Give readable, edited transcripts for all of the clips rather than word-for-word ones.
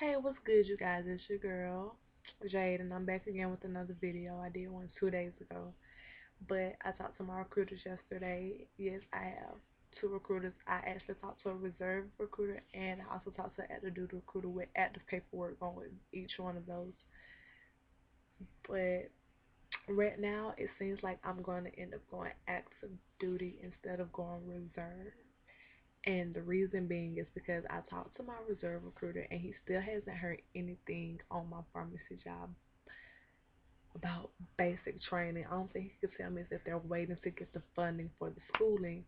Hey, what's good, you guys? It's your girl, Jade, and I'm back again with another video. I did one 2 days ago, but I talked to my recruiters yesterday. Yes, I have two recruiters. I actually talked to a reserve recruiter, and I also talked to an active duty recruiter with active paperwork on with each one of those. But right now, it seems like I'm going to end up going active duty instead of going reserve. And the reason being is because I talked to my reserve recruiter and he still hasn't heard anything on my pharmacy job about basic training. I don't think he could tell me is that they're waiting to get the funding for the schooling.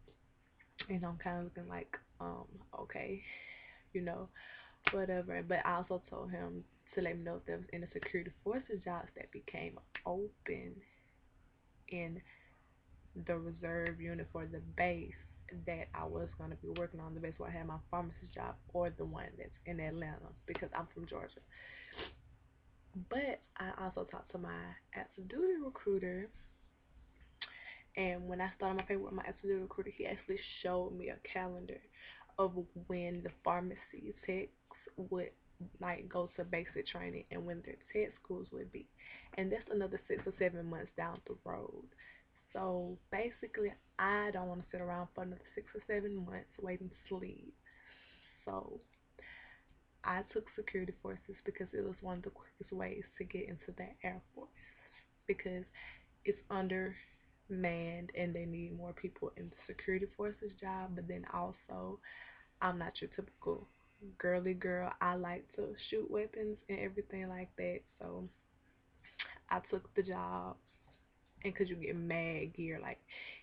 And I'm kind of looking like, okay, you know, whatever. But I also told him to let me know if there was any security forces jobs that became open in the reserve unit for the base that I was going to be working on, the base where I had my pharmacist job, or the one that's in Atlanta because I'm from Georgia. But I also talked to my active duty recruiter, and when I started my paper with my active duty recruiter, he actually showed me a calendar of when the pharmacy techs would like go to basic training and when their tech schools would be. And that's another 6 or 7 months down the road. So basically, I don't want to sit around for another 6 or 7 months waiting to leave. So I took security forces because it was one of the quickest ways to get into the Air Force because it's undermanned and they need more people in the security forces job. But then also, I'm not your typical girly girl. I like to shoot weapons and everything like that. So I took the job. And because you get mad gear, like,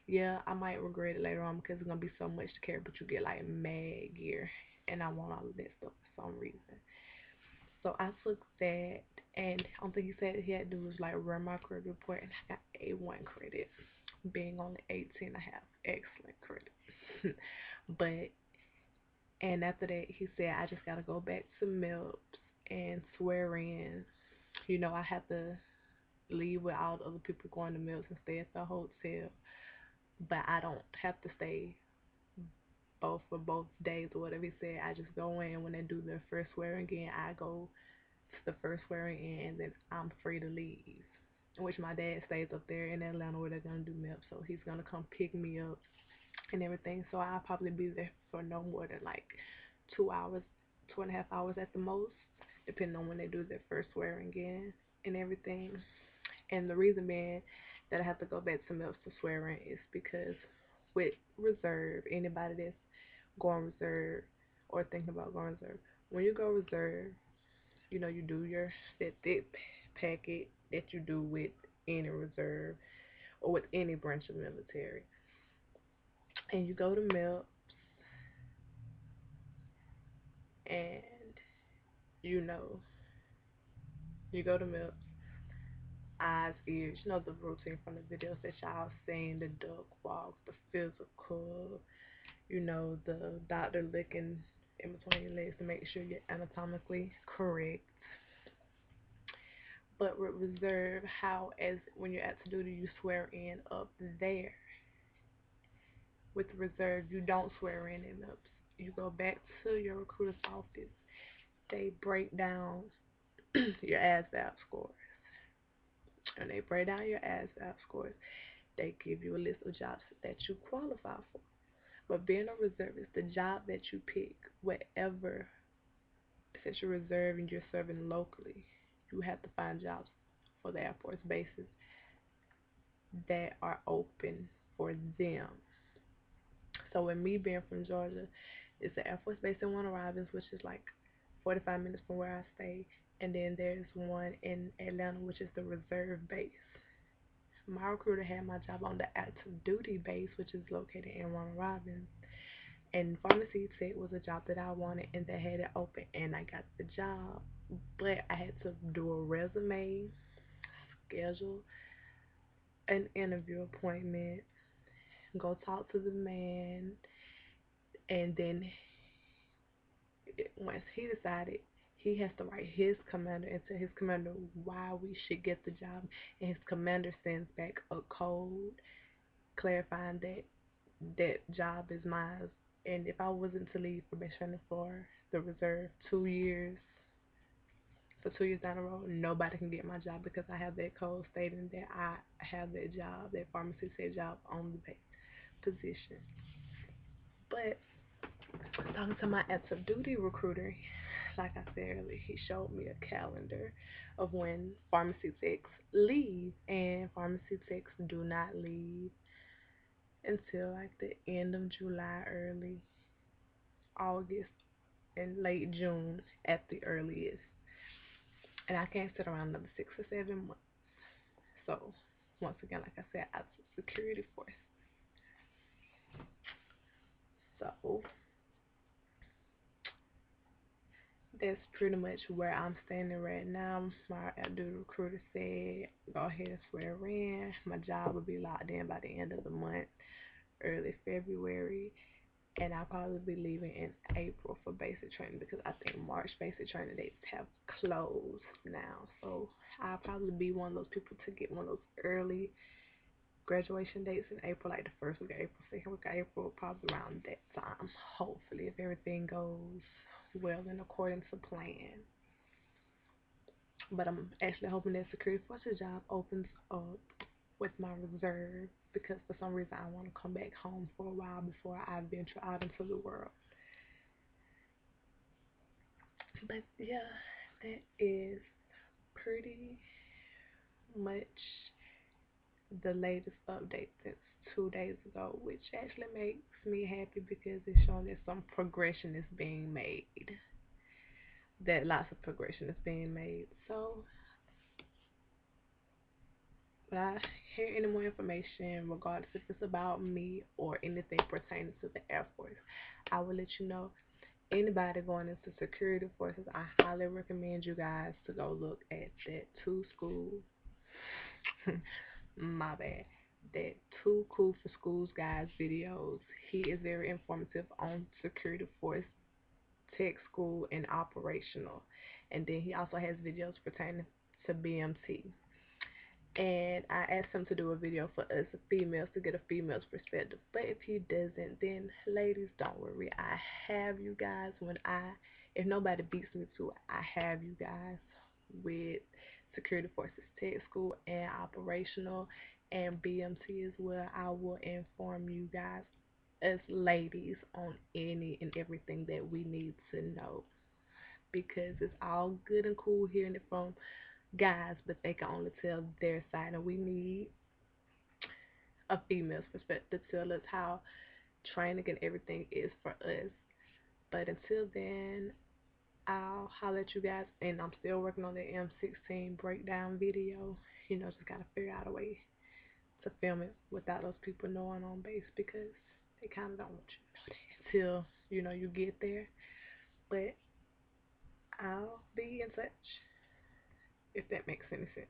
yeah, I might regret it later on because it's gonna be so much to carry, but you get like mad gear, and I want all of that stuff for some reason. So I took that, and the only thing he said he had to do was like run my credit report, and I got A1 credit, being only 18 and a half, excellent credit. But and after that, he said I just gotta go back to MIPS and swear in. I have to leave with all the other people going to MIPS and stay at the hotel, but I don't have to stay both for both days or whatever he said. I just go in when they do their first swearing in. I go to the first swearing in, and then I'm free to leave. Which my dad stays up there in Atlanta where they're gonna do MIP, so he's gonna come pick me up and everything. So I'll probably be there for no more than like 2 hours, 2.5 hours at the most, depending on when they do their first swearing in and everything. And the reason being that I have to go back to MIPS to swear in is because with reserve, anybody that's going reserve or thinking about going reserve, when you go reserve, you do your set dip packet that you do with any reserve or with any branch of military. And you go to MIPS and you know, you go to MIPS, eyes, ears, the routine from the videos that y'all seen, the duck walk, the physical, the doctor looking in between your legs to make sure you're anatomically correct. But with reserve, how as when you're active duty, you swear in up there. With reserve, you don't swear in ups. You go back to your recruiter's office. They break down your ASVAB scores. And they break down your ASVAB scores. They give you a list of jobs that you qualify for. But being a reservist, the job that you pick, whatever, since you're reserved and you're serving locally, you have to find jobs for the Air Force bases that are open for them. So with me being from Georgia, it's the Air Force Base in Warner Robins, which is like 45 minutes from where I stay. And then there's one in Atlanta, which is the reserve base. My recruiter had my job on the active duty base, which is located in Warner Robins. And pharmacy tech was a job that I wanted and they had it open and I got the job. But I had to do a resume, schedule an interview appointment, go talk to the man, and then once he decided, he has to write his commander and tell his commander why we should get the job, and his commander sends back a code clarifying that that job is mine. And if I wasn't to leave probation for the reserve 2 years, for 2 years down the road, nobody can get my job because I have that code stating that I have that job, that pharmacy tech job on the position. But talking to my active duty recruiter, like I said earlier, he showed me a calendar of when pharmacy techs leave, and pharmacy techs do not leave until like the end of July, early August, and late June at the earliest. And I can't sit around another 6 or 7 months. So, once again, like I said, I took security force. So, that's pretty much where I'm standing right now. My duty recruiter said, go ahead and swear in. My job will be locked in by the end of the month, early February. And I'll probably be leaving in April for basic training because I think March basic training dates have closed now. So I'll probably be one of those people to get one of those early graduation dates in April, like the first week of April, second week of April, probably around that time. Hopefully, if everything goes well and according to plan. But I'm actually hoping that security forces job opens up with my reserve because for some reason I want to come back home for a while before I venture out into the world. But yeah, that is pretty much the latest update since 2 days ago, which actually makes me happy because it's showing that some progression is being made. That lots of progression is being made. So, if I hear any more information, regardless if it's about me or anything pertaining to the Air Force, I will let you know. Anybody going into security forces, I highly recommend you guys to go look at that two school. My bad. That Too Cool for Schools guys videos. He is very informative on security force, tech school, and operational. And then he also has videos pertaining to BMT. And I asked him to do a video for us females to get a female's perspective. But if he doesn't, then ladies, don't worry. I have you guys if nobody beats me to it, I have you guys with Security Forces Tech School and Operational and BMT as well. I will inform you guys as ladies on any and everything that we need to know because it's all good and cool hearing it from guys, but they can only tell their side, and we need a female's perspective to tell us how training and everything is for us. But until then, I'll holler at you guys, and I'm still working on the M16 breakdown video. Just gotta figure out a way to film it without those people knowing on base because they kind of don't want you to know that until you get there. But I'll be in touch if that makes any sense.